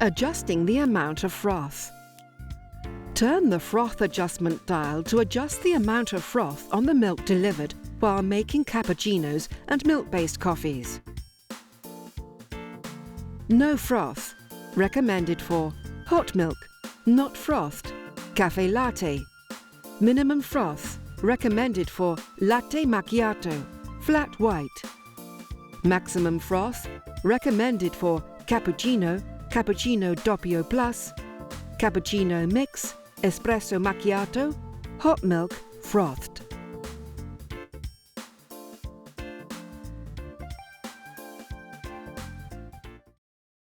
Adjusting the amount of froth. Turn the froth adjustment dial to adjust the amount of froth on the milk delivered while making cappuccinos and milk-based coffees. No froth. Recommended for hot milk, not frothed, cafe latte. Minimum froth. Recommended for latte macchiato, flat white. Maximum froth. Recommended for cappuccino, cappuccino doppio plus, cappuccino mix, espresso macchiato, hot milk frothed.